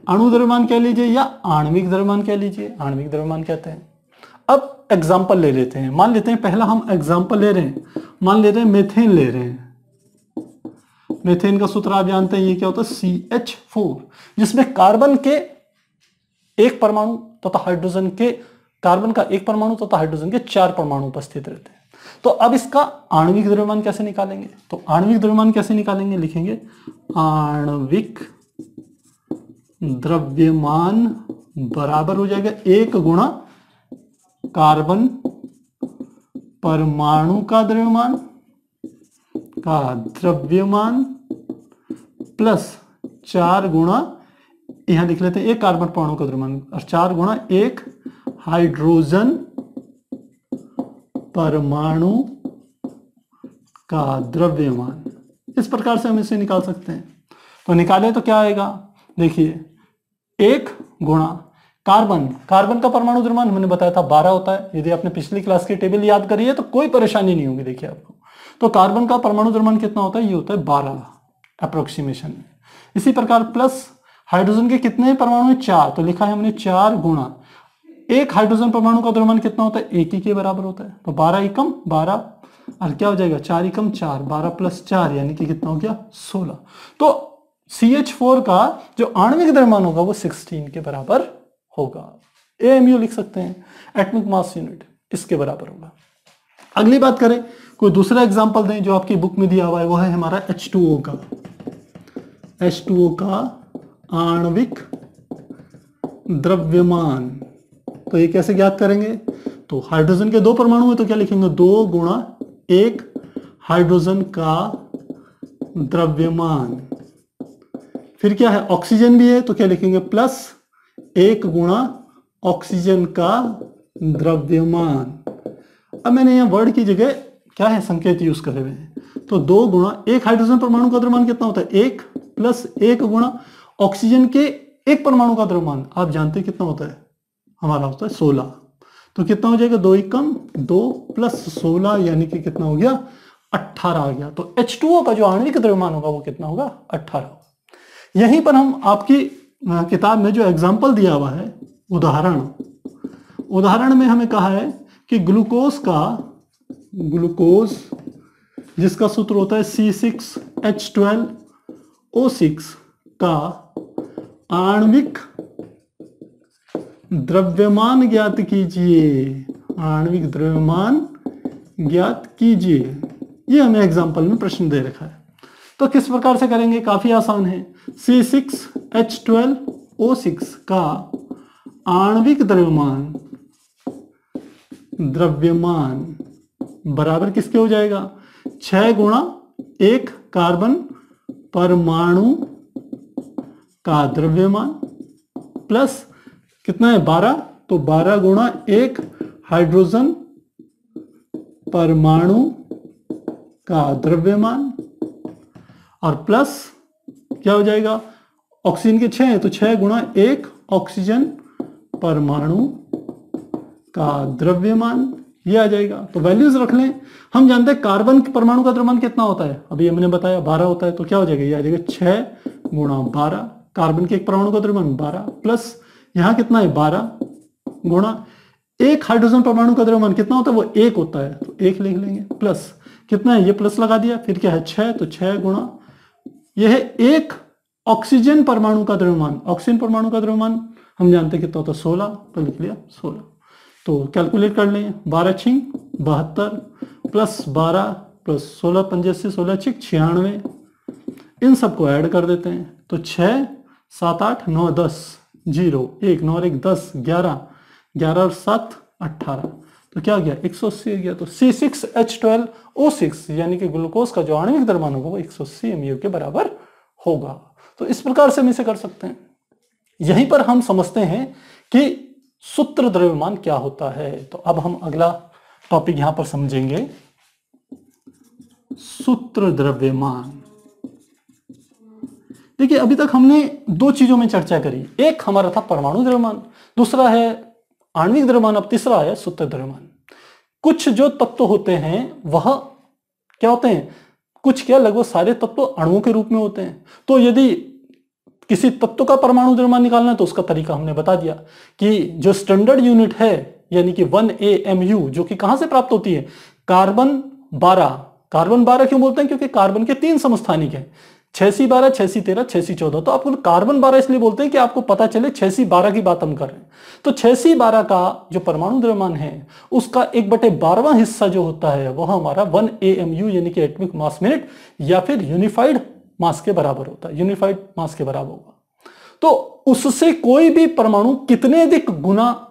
Speaker 1: अणु द्रव्यमान कह लीजिए या आणविक द्रव्यमान कह लीजिए, आणविक द्रव्यमान कहते हैं। अब एग्जाम्पल ले लेते हैं। मान लेते हैं, पहला हम एग्जाम्पल ले रहे हैं, मान ले रहे हैं मेथेन ले रहे हैं। मेथेन का सूत्र आप जानते हैं, ये क्या होता है, CH4, जिसमें कार्बन के एक परमाणु तथा हाइड्रोजन के, कार्बन का एक परमाणु तथा हाइड्रोजन के 4 परमाणु उपस्थित रहते हैं। तो अब इसका आणविक द्रव्यमान कैसे निकालेंगे? तो आणविक द्रव्यमान कैसे निकालेंगे, लिखेंगे आणविक द्रव्यमान बराबर हो जाएगा 1 गुणा कार्बन परमाणु का द्रव्यमान प्लस 4 गुणा, यहां लिख लेते हैं 1 कार्बन परमाणु का द्रव्यमान और 4 गुणा 1 हाइड्रोजन परमाणु का द्रव्यमान। इस प्रकार से हम इसे निकाल सकते हैं। तो निकाले तो क्या आएगा, देखिए 1 गुणा कार्बन का परमाणु द्रव्यमान हमने बताया था 12 होता है। यदि आपने पिछली क्लास की टेबल याद करी है तो कोई परेशानी नहीं होगी। देखिए आपको, तो कार्बन का परमाणु द्रव्यमान कितना होता है, ये होता है 12 अप्रोक्सीमेशन में। इसी प्रकार प्लस हाइड्रोजन के कितने परमाणु हैं, 4, तो लिखा है हमने 4 गुणा 1 हाइड्रोजन परमाणु का द्रव्यमान कितना होता है, 1 ही के बराबर होता है। तो 12 एकम 12 और क्या हो जाएगा 4 एकम 4, 12 प्लस 4 यानी कि कितना हो गया 16। तो CH4 का जो आणविक द्रव्यमान होगा वो 16 के बराबर होगा। AMU लिख सकते हैं, एटॉमिक मास यूनिट, इसके बराबर होगा। अगली बात करें, कोई दूसरा एग्जांपल दें जो आपकी बुक में दिया हुआ है, वो है हमारा H2O का। H2O का आणविक द्रव्यमान, तो ये कैसे ज्ञात करेंगे? तो हाइड्रोजन के 2 परमाणु है तो क्या लिखेंगे, 2 गुणा 1 हाइड्रोजन का द्रव्यमान। फिर क्या है, ऑक्सीजन भी है तो क्या लिखेंगे, प्लस 1 गुणा ऑक्सीजन का द्रव्यमान। अब मैंने यहाँ वर्ड की जगह क्या है, संकेत यूज करे हुए हैं। तो 2 गुणा 1 हाइड्रोजन परमाणु का द्रव्यमान कितना होता है, 1 प्लस 1 गुणा ऑक्सीजन के 1 परमाणु का द्रव्यमान आप जानते हैं कितना होता है, हमारा होता है 16। तो कितना हो जाएगा, 2 एकम 2 प्लस 16 यानी कि कितना हो गया 18 आ गया। तो H2O का जो आणविक द्रव्यमान होगा वो कितना होगा, 18। यहीं पर हम आपकी किताब में जो एग्जाम्पल दिया हुआ है, उदाहरण में हमें कहा है कि ग्लूकोज जिसका सूत्र होता है C6H12O6 का आणविक द्रव्यमान ज्ञात कीजिए। आणविक द्रव्यमान ज्ञात कीजिए, ये हमें एग्जाम्पल में प्रश्न दे रखा है। तो किस प्रकार से करेंगे, काफी आसान है। C6H12O6 का आणविक द्रव्यमान बराबर किसके हो जाएगा, 6 गुणा 1 कार्बन परमाणु का द्रव्यमान प्लस कितना है 12, तो 12 गुणा 1 हाइड्रोजन परमाणु का द्रव्यमान और प्लस क्या हो जाएगा, ऑक्सीजन के 6 है तो 6 गुणा 1 ऑक्सीजन परमाणु का द्रव्यमान, ये आ जाएगा। तो वैल्यूज रख लें। हम जानते हैं कार्बन के परमाणु का द्रव्यमान कितना होता है, अभी हमने बताया 12 होता है, तो क्या हो जाएगा, ये आ जाएगा 6 गुणा 12, कार्बन के एक परमाणु का द्रव्यमान 12 प्लस यहाँ कितना है 12 गुणा 1 हाइड्रोजन परमाणु का द्रव्यमान कितना होता है, वो 1 होता है, तो 1 लिख लेंगे प्लस कितना है, ये प्लस लगा दिया, फिर क्या है 6, तो 6 गुणा यह है 1 ऑक्सीजन परमाणु का द्रव्यमान। ऑक्सीजन परमाणु का द्रव्यमान हम जानते हैं कितना होता है 16, तो लिख लिया 16। तो कैलकुलेट कर लें, 12 छिंग 72 प्लस 12 प्लस 16 पंजे से 16 छिक 96, इन सबको ऐड कर देते हैं। तो 6 7 8 9 10 0 1 9 1 10 11 11 और 7 18, तो क्या गया 180 गया, तो C6H12O6 यानी कि ग्लूकोज का जो आणविक द्रव्यमान होगा वो 180 MU के बराबर होगा। तो इस प्रकार से हम इसे कर सकते हैं। यहीं पर हम समझते हैं कि सूत्र द्रव्यमान क्या होता है। तो अब हम अगला टॉपिक यहां पर समझेंगे, सूत्र द्रव्यमान। देखिए अभी तक हमने दो चीजों में चर्चा करी, एक हमारा था परमाणु द्रव्यमान, दूसरा है आणविक द्रव्यमान, अब तीसरा है सूत्र द्रव्यमान। कुछ जो तत्व होते हैं वह क्या होते हैं, कुछ क्या लगभग सारे तत्व अणुओं के रूप में होते हैं। तो यदि किसी तत्व का परमाणु द्रव्यमान निकालना है तो उसका तरीका हमने बता दिया कि जो स्टैंडर्ड यूनिट है यानी कि 1 AMU जो कि कहां से प्राप्त होती है, कार्बन 12। कार्बन 12 क्यों बोलते हैं, क्योंकि कार्बन के 3 समस्थानिक हैं, 6C12, 6C13, 6C14। तो आपको कार्बन 12 इसलिए बोलते हैं कि आपको पता चले 6C12 की बात हम कर रहे हैं। तो 6C12 का जो परमाणु द्रव्यमान है उसका 1/12वां हिस्सा जो होता है वह हमारा 1 AMU यानी कि एटॉमिक मास मिनट या फिर यूनिफाइड मास के बराबर होता है, यूनिफाइड मास के बराबर होगा। तो उससे कोई भी परमाणु कितने अधिक गुना,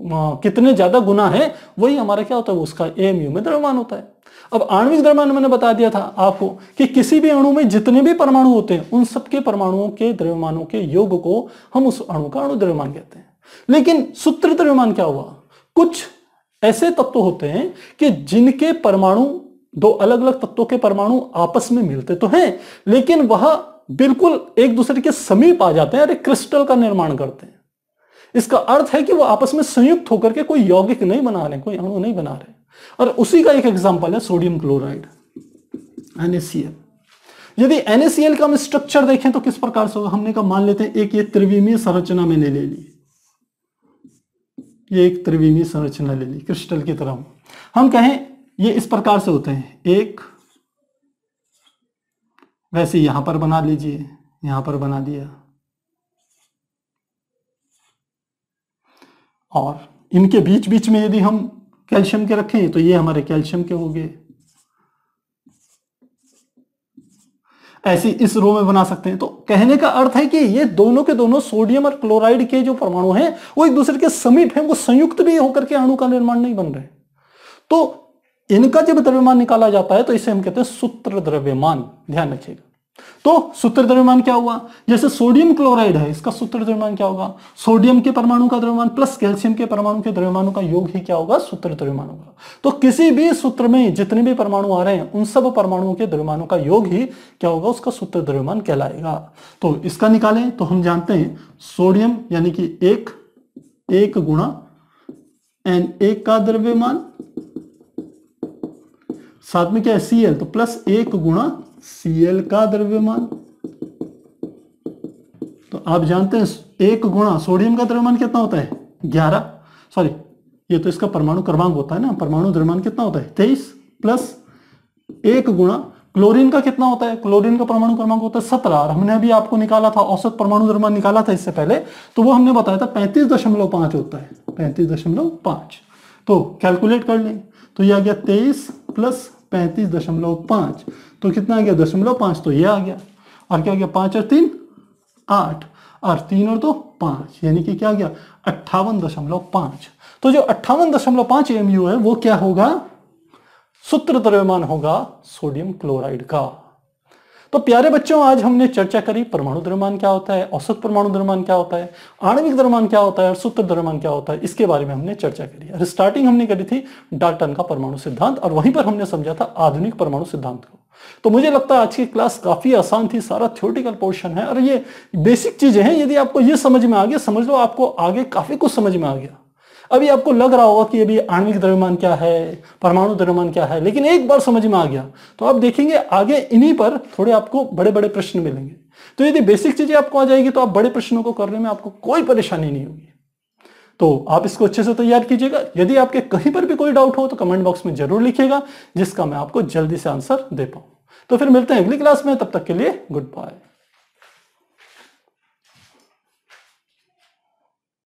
Speaker 1: कितने ज्यादा गुना है वही हमारा क्या होता है, उसका AMU में द्रव्यमान होता है। अब आणविक द्रव्यमान मैंने बता दिया था आपको कि किसी भी अणु में जितने भी परमाणु होते हैं उन सबके परमाणुओं के द्रव्यमानों के योग को हम उस अणु का अणु द्रव्यमान कहते हैं। लेकिन सूत्र द्रव्यमान क्या हुआ, कुछ ऐसे तत्व होते हैं कि जिनके परमाणु, दो अलग अलग तत्वों के परमाणु आपस में मिलते तो हैं लेकिन वह बिल्कुल एक दूसरे के समीप आ जाते हैं और एक क्रिस्टल का निर्माण करते हैं। इसका अर्थ है कि वो आपस में संयुक्त होकर के कोई यौगिक नहीं बना रहे, कोई अणु नहीं बना रहे। और उसी का एक एग्जांपल है सोडियम क्लोराइड, NaCl। यदि NaCl का हम स्ट्रक्चर देखें तो किस प्रकार से होगा, हमने कहा मान लेते हैं एक ये त्रिविमीय संरचना मैंने ले ली, ये एक त्रिविमीय संरचना ले ली क्रिस्टल की तरह। हम कहें ये इस प्रकार से होते हैं, एक वैसे यहां पर बना लीजिए, यहां पर बना दिया, और इनके बीच बीच में यदि हम कैल्शियम के रखें तो ये हमारे कैल्शियम के होंगे। ऐसे इस रो में बना सकते हैं। तो कहने का अर्थ है कि ये दोनों के दोनों सोडियम और क्लोराइड के जो परमाणु हैं वो एक दूसरे के समीप हैं, वो संयुक्त भी होकर के अणु का निर्माण नहीं बन रहे। तो इनका जब द्रव्यमान निकाला जाता है तो इसे हम कहते हैं सूत्र द्रव्यमान, ध्यान रखिएगा। तो सूत्र द्रव्यमान क्या हुआ, जैसे सोडियम क्लोराइड है इसका सूत्र द्रव्यमान क्या होगा, सोडियम के परमाणु का द्रव्यमान प्लस कैल्शियम के परमाणु के द्रव्यमानों का योग ही क्या होगा, सूत्र द्रव्यमान होगा। तो किसी भी सूत्र में जितने भी परमाणु आ रहे हैं उन सब परमाणुओं के द्रव्यमानों का योग ही क्या होगा, उसका सूत्र द्रव्यमान कहलाएगा। तो इसका निकालें तो हम जानते हैं सोडियम यानी कि एक गुणा Na का द्रव्यमान, साथ में क्या है Cl, तो प्लस 1 गुणा Cl का द्रव्यमान। तो आप जानते हैं 1 गुणा सोडियम का द्रव्यमान कितना होता है 11, सॉरी ये तो इसका परमाणु क्रमांक होता है ना, परमाणु द्रव्यमान कितना होता है 23, प्लस 1 गुणा क्लोरीन का कितना होता है, क्लोरीन का परमाणु क्रमांक होता है 17। और हमने अभी आपको निकाला था औसत परमाणु द्रव्यमान निकाला था इससे पहले, तो वो हमने बताया था 35.5 होता है, 35.5। तो कैलकुलेट कर लें तो ये आ गया 23 प्लस 35.5, तो कितना आ गया 0.5, तो ये आ गया। और क्या आ गया 5 और 3 8, और 3 और 2 5, यानी कि क्या आ गया 58.5। तो जो 58.5 AMU है वो क्या होगा, सूत्र द्रव्यमान होगा सोडियम क्लोराइड का। तो प्यारे बच्चों आज हमने चर्चा करी परमाणु द्रव्यमान क्या होता है, औसत परमाणु द्रव्यमान क्या होता है, आणविक द्रव्यमान क्या होता है और सूत्र द्रव्यमान क्या होता है, इसके बारे में हमने चर्चा करी। और स्टार्टिंग हमने करी थी डाल्टन का परमाणु सिद्धांत और वहीं पर हमने समझा था आधुनिक परमाणु सिद्धांत को। तो मुझे लगता है आज की क्लास काफी आसान थी, सारा थ्योरेटिकल पोर्शन है और ये बेसिक चीजें हैं। यदि आपको ये समझ में आ गया, समझ लो आपको आगे काफी कुछ समझ में आ गया। अभी आपको लग रहा होगा कि अभी आणविक द्रव्यमान क्या है, परमाणु द्रव्यमान क्या है, लेकिन एक बार समझ में आ गया तो आप देखेंगे आगे इन्हीं पर थोड़े आपको बड़े बड़े प्रश्न मिलेंगे। तो यदि बेसिक चीजें आपको आ जाएगी तो आप बड़े प्रश्नों को करने में आपको कोई परेशानी नहीं होगी। तो आप इसको अच्छे से तैयार कीजिएगा। यदि आपके कहीं पर भी कोई डाउट हो तो कमेंट बॉक्स में जरूर लिखिएगा, जिसका मैं आपको जल्दी से आंसर दे पाऊं। तो फिर मिलते हैं अगली क्लास में, तब तक के लिए गुड बाय।